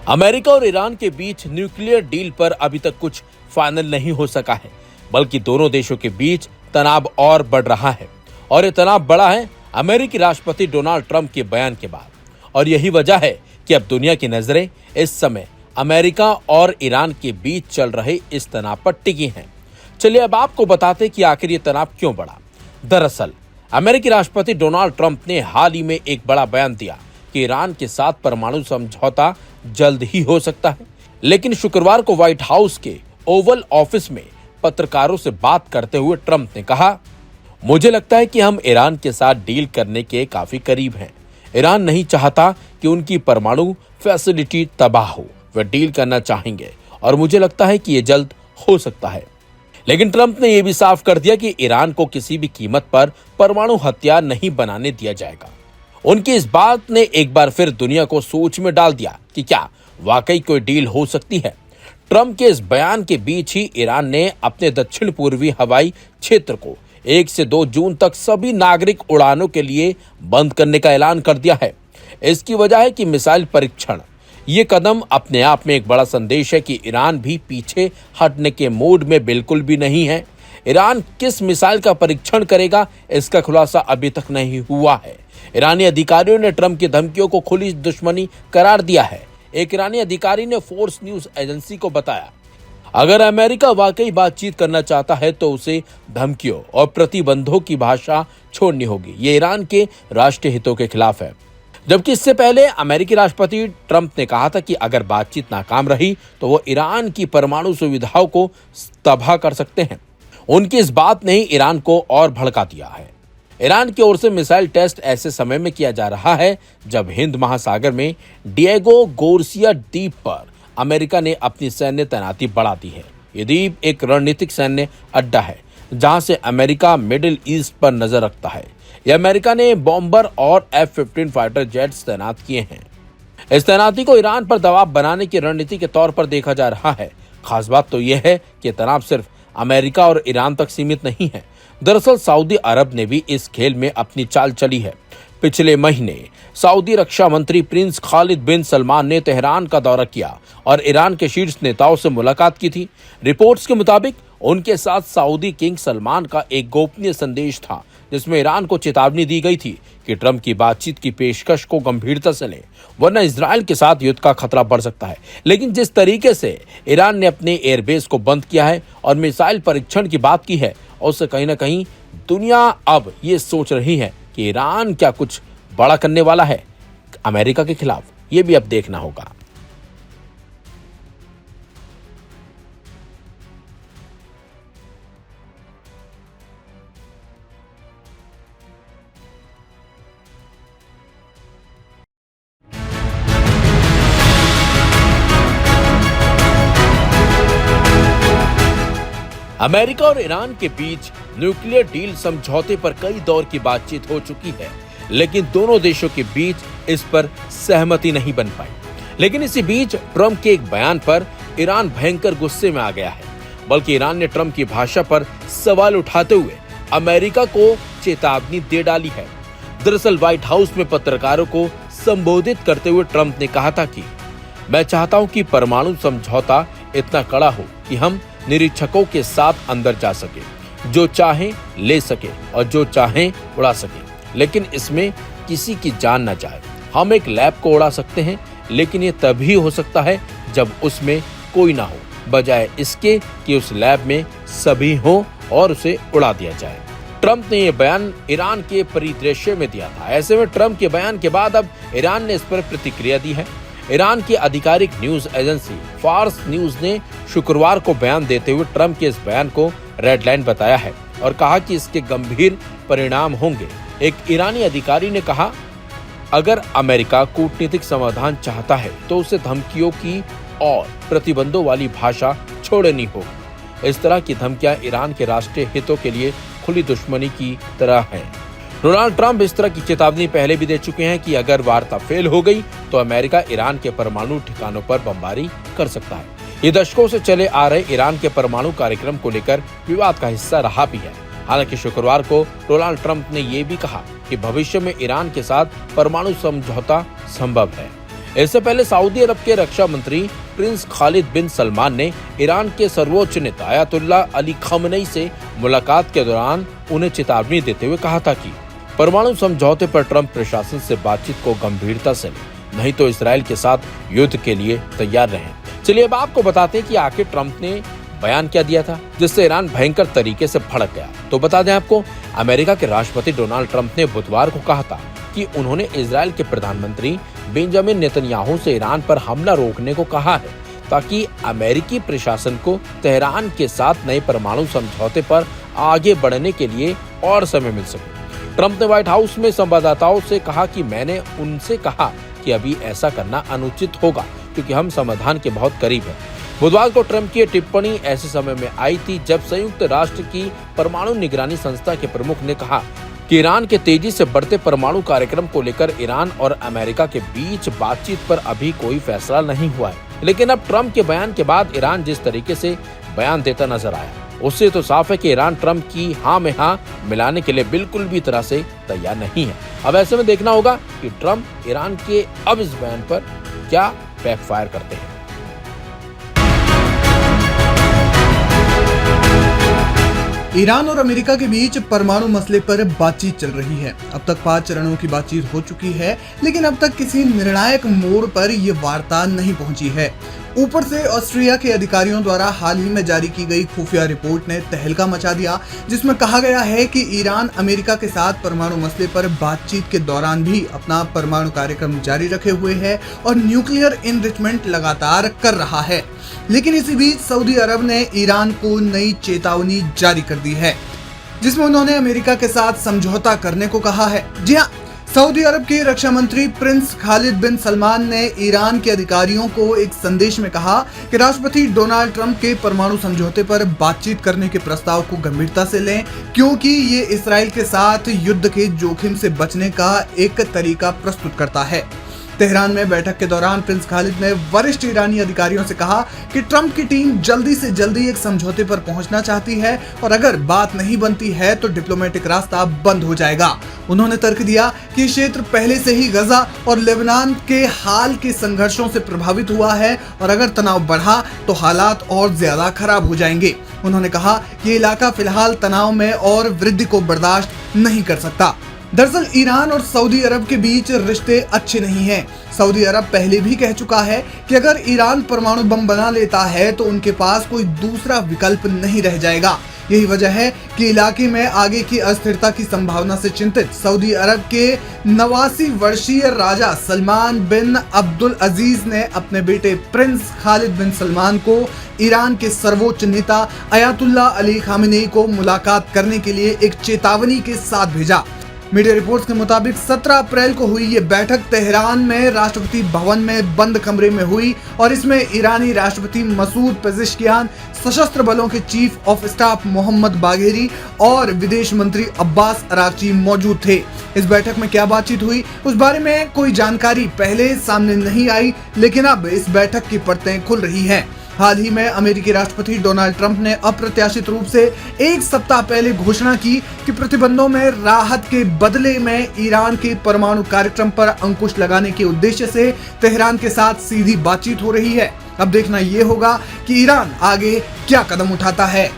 America और Iran के बीच nuclear deal पर अभी तक कुछ फाइनल नहीं हो सका है, बल्कि दोनों देशों के बीच तनाव और बढ़ रहा है। और ये तनाव बढ़ा है अमेरिकी राष्ट्रपति डोनाल्ड ट्रंप के बयान के बाद। और यही वजह है कि अब दुनिया की नजरें इस समय अमेरिका और ईरान के बीच चल रहे इस तनाव पर टिकी हैं। चलिए अब आपको बताते कि आखिर ये तनाव क्यों बढ़ा। दरअसल अमेरिकी राष्ट्रपति डोनाल्ड ट्रंप ने हाल ही में एक बड़ा बयान दिया कि ईरान के साथ परमाणु समझौता जल्द ही हो सकता है। लेकिन शुक्रवार को व्हाइट हाउस के ओवल ऑफिस में पत्रकारों से बात करते हुए ट्रंप ने कहा, मुझे लगता है कि हम ईरान के साथ डील करने के काफी करीब हैं। ईरान नहीं चाहता कि उनकी परमाणु फैसिलिटी तबाह हो। वे डील करना चाहेंगे और मुझे लगता है कि यह जल्द हो सकता है। लेकिन ट्रंप ने यह भी साफ कर दिया कि ईरान को किसी भी कीमत पर परमाणु हथियार नहीं बनाने दिया जाएगा। उनकी इस बात ने एक बार फिर दुनिया को सोच में डाल दिया कि क्या वाकई कोई डील हो सकती है। ट्रंप के इस बयान के बीच ही ईरान ने अपने दक्षिण पूर्वी हवाई क्षेत्र को 1 से 2 जून तक सभी नागरिक उड़ानों के लिए बंद करने का ऐलान कर दिया है। इसकी वजह है कि मिसाइल परीक्षण। ये कदम अपने आप में एक बड़ा संदेश है कि ईरान भी पीछे हटने के मूड में बिल्कुल भी नहीं है। ईरान किस मिसाइल का परीक्षण करेगा, इसका खुलासा अभी तक नहीं हुआ है। ईरानी अधिकारियों ने ट्रंप की धमकियों को खुली दुश्मनी करार दिया है। एक ईरानी अधिकारी ने फोर्स न्यूज एजेंसी को बताया, अगर अमेरिका वाकई बातचीत करना चाहता है तो उसे धमकियों और प्रतिबंधों की भाषा छोड़नी होगी। ये ईरान के राष्ट्रीय हितों के खिलाफ है। जबकि इससे पहले अमेरिकी राष्ट्रपति ट्रंप ने कहा था कि अगर बातचीत नाकाम रही तो वो ईरान की परमाणु सुविधाओं को तबाह कर सकते हैं। उनकी इस बात ने ही ईरान को और भड़का दिया है। ईरान की ओर से मिसाइल टेस्ट ऐसे समय में किया जा रहा है जब हिंद महासागर में डिएगो गार्सिया द्वीप पर अमेरिका ने अपनी सैन्य तैनाती बढ़ा दी है। ये द्वीप एक रणनीतिक सैन्य अड्डा है जहां से अमेरिका मिडिल ईस्ट पर नजर रखता है। यह अमेरिका ने बॉम्बर और F-15 फाइटर जेट्स तैनात किए हैं। इस तैनाती को ईरान पर दबाव बनाने की रणनीति के तौर पर देखा जा रहा है। खास बात तो यह है कि तनाव सिर्फ अमेरिका और ईरान तक सीमित नहीं है। दरअसल सऊदी अरब ने भी इस खेल में अपनी चाल चली है। पिछले महीने सऊदी रक्षा मंत्री प्रिंस खालिद बिन सलमान ने तेहरान का दौरा किया और ईरान के शीर्ष नेताओं से मुलाकात की थी। रिपोर्ट्स के मुताबिक उनके साथ सऊदी किंग सलमान का एक गोपनीय संदेश था जिसमें ईरान को चेतावनी दी गई थी कि ट्रंप की बातचीत की पेशकश को गंभीरता से लें, वरना इजराइल के साथ युद्ध का खतरा बढ़ सकता है। लेकिन जिस तरीके से ईरान ने अपने एयरबेस को बंद किया है और मिसाइल परीक्षण की बात की है, उससे कहीं ना कहीं दुनिया अब ये सोच रही है कि ईरान क्या कुछ बड़ा करने वाला है अमेरिका के खिलाफ। ये भी अब देखना होगा। अमेरिका और ईरान के बीच न्यूक्लियर डील समझौते पर कई दौर की बातचीत हो चुकी है, लेकिन दोनों देशों के बीच इस पर सहमति नहीं बन पाई। लेकिन इसी बीच ट्रंप के एक बयान पर ईरान भयंकर गुस्से में आ गया है। बल्कि ईरान ने ट्रंप की भाषा पर सवाल उठाते हुए अमेरिका को चेतावनी दे डाली है। दरअसल व्हाइट हाउस में पत्रकारों को संबोधित करते हुए ट्रंप ने कहा था कि मैं चाहता हूं कि परमाणु समझौता इतना कड़ा हो कि हम निरीक्षकों के साथ अंदर जा सके, जो चाहे ले सके और जो चाहे उड़ा सके, लेकिन इसमें किसी की जान न जाए। हम एक लैब को उड़ा सकते हैं, लेकिन ये तभी हो सकता है जब उसमें कोई ना हो, बजाय इसके कि उस लैब में सभी हों और उसे उड़ा दिया जाए। ट्रंप ने यह बयान ईरान के परिदृश्य में दिया था। ऐसे में ट्रंप के बयान के बाद अब ईरान ने इस पर प्रतिक्रिया दी है। ईरान की आधिकारिक न्यूज एजेंसी फार्स न्यूज ने शुक्रवार को बयान देते हुए ट्रंप के इस बयान को रेड लाइन बताया है और कहा कि इसके गंभीर परिणाम होंगे। एक ईरानी अधिकारी ने कहा, अगर अमेरिका कूटनीतिक समाधान चाहता है तो उसे धमकियों की और प्रतिबंधों वाली भाषा छोड़नी होगी। इस तरह की धमकियां ईरान के राष्ट्रीय हितों के लिए खुली दुश्मनी की तरह हैं। डोनाल्ड ट्रंप इस तरह की चेतावनी पहले भी दे चुके हैं कि अगर वार्ता फेल हो गई तो अमेरिका ईरान के परमाणु ठिकानों पर बमबारी कर सकता है। ये दशकों से चले आ रहे ईरान के परमाणु कार्यक्रम को लेकर विवाद का हिस्सा रहा भी है। हालांकि शुक्रवार को डोनाल्ड ट्रंप ने ये भी कहा कि भविष्य में ईरान के साथ परमाणु समझौता संभव है। इससे पहले सऊदी अरब के रक्षा मंत्री प्रिंस खालिद बिन सलमान ने ईरान के सर्वोच्च नेता अयातुल्ला अली खamenei से मुलाकात के दौरान उन्हें चेतावनी देते हुए कहा था कि परमाणु समझौते पर ट्रंप प्रशासन से बातचीत को गंभीरता से लें, नहीं तो इसराइल के साथ युद्ध के लिए तैयार रहें। चलिए अब आपको बताते हैं कि आखिर ट्रंप ने बयान क्या दिया था जिससे ईरान भयंकर तरीके से भड़क गया। तो बता दें आपको, अमेरिका के राष्ट्रपति डोनाल्ड ट्रंप ने बुधवार को कहा था कि उन्होंने इजराइल के प्रधानमंत्री बेंजामिन नेतन्याहू से ईरान पर हमला रोकने को कहा है ताकि अमेरिकी प्रशासन को तेहरान के साथ नए परमाणु समझौते पर आगे बढ़ने के लिए और समय मिल सके। ट्रंप ने व्हाइट हाउस में संवाददाताओं से कहा कि मैंने उनसे कहा कि अभी ऐसा करना अनुचित होगा क्योंकि हम समाधान के बहुत करीब हैं। बुधवार को ट्रंप की टिप्पणी ऐसे समय में आई थी जब संयुक्त राष्ट्र की परमाणु निगरानी संस्था के प्रमुख ने कहा कि ईरान के तेजी से बढ़ते परमाणु कार्यक्रम को लेकर ईरान और अमेरिका के बीच बातचीत पर अभी कोई फैसला नहीं हुआ है। लेकिन अब ट्रंप के बयान के बाद ईरान जिस तरीके से बयान देता नजर आया, उससे तो साफ है कि ईरान ट्रंप की हाँ में हाँ मिलाने के लिए बिल्कुल भी तरह से तैयार नहीं है। अब ऐसे में देखना होगा कि ट्रंप ईरान के अब इस बयान पर क्या बैकफायर करते हैं। ईरान और अमेरिका के बीच परमाणु मसले पर बातचीत चल रही है। अब तक 5 चरणों की बातचीत हो चुकी है, लेकिन अब तक किसी निर्णायक मोड़ पर यह वार्ता नहीं पहुंची है। ऊपर से ऑस्ट्रिया के अधिकारियों द्वारा हाल ही में जारी की गई खुफिया रिपोर्ट ने तहलका मचा दिया, जिसमें कहा गया है कि ईरान अमेरिका के साथ परमाणु मसले पर बातचीत के दौरान भी अपना परमाणु कार्यक्रम जारी रखे हुए है और न्यूक्लियर इनरिचमेंट लगातार कर रहा है। लेकिन इसी बीच सऊदी अरब ने ईरान को नई चेतावनी जारी कर दी है, जिसमें उन्होंने अमेरिका के साथ समझौता करने को कहा है। जी हाँ, सऊदी अरब के रक्षा मंत्री प्रिंस खालिद बिन सलमान ने ईरान के अधिकारियों को एक संदेश में कहा कि राष्ट्रपति डोनाल्ड ट्रंप के परमाणु समझौते पर बातचीत करने के प्रस्ताव को गंभीरता से लें, क्योंकि ये इसराइल के साथ युद्ध के जोखिम से बचने का एक तरीका प्रस्तुत करता है। तेहरान में बैठक के दौरान प्रिंस खालिद ने वरिष्ठ ईरानी अधिकारियों से कहा कि ट्रंप की टीम जल्दी से जल्दी एक समझौते पर पहुंचना चाहती है और अगर बात नहीं बनती है तो डिप्लोमेटिक रास्ता बंद हो जाएगा। उन्होंने तर्क दिया कि क्षेत्र पहले से ही गजा और लेबनान के हाल के संघर्षों से प्रभावित हुआ है और अगर तनाव बढ़ा तो हालात और ज्यादा खराब हो जाएंगे। उन्होंने कहा कि इलाका फिलहाल तनाव में और वृद्धि को बर्दाश्त नहीं कर सकता। दरअसल ईरान और सऊदी अरब के बीच रिश्ते अच्छे नहीं हैं। सऊदी अरब पहले भी कह चुका है कि अगर ईरान परमाणु बम बना लेता है तो उनके पास कोई दूसरा विकल्प नहीं रह जाएगा। यही वजह है कि इलाके में आगे की अस्थिरता की संभावना से चिंतित सऊदी अरब के 89 वर्षीय राजा सलमान बिन अब्दुल अजीज ने अपने बेटे प्रिंस खालिद बिन सलमान को ईरान के सर्वोच्च नेता अयातुल्ला अली खamenei को मुलाकात करने के लिए एक चेतावनी के साथ भेजा। मीडिया रिपोर्ट्स के मुताबिक 17 अप्रैल को हुई ये बैठक तेहरान में राष्ट्रपति भवन में बंद कमरे में हुई और इसमें ईरानी राष्ट्रपति मसूद पेजेश्कियान, सशस्त्र बलों के chief of staff Mohammad Bagheri और विदेश मंत्री अब्बास अरागची मौजूद थे। इस बैठक में क्या बातचीत हुई उस बारे में कोई जानकारी पहले सामने नहीं आई, लेकिन अब इस बैठक की परतें खुल रही हैं। हाल ही में अमेरिकी राष्ट्रपति डोनाल्ड ट्रंप ने अप्रत्याशित रूप से एक सप्ताह पहले घोषणा की कि प्रतिबंधों में राहत के बदले में ईरान के परमाणु कार्यक्रम पर अंकुश लगाने के उद्देश्य से तेहरान के साथ सीधी बातचीत हो रही है। अब देखना ये होगा कि ईरान आगे क्या कदम उठाता है।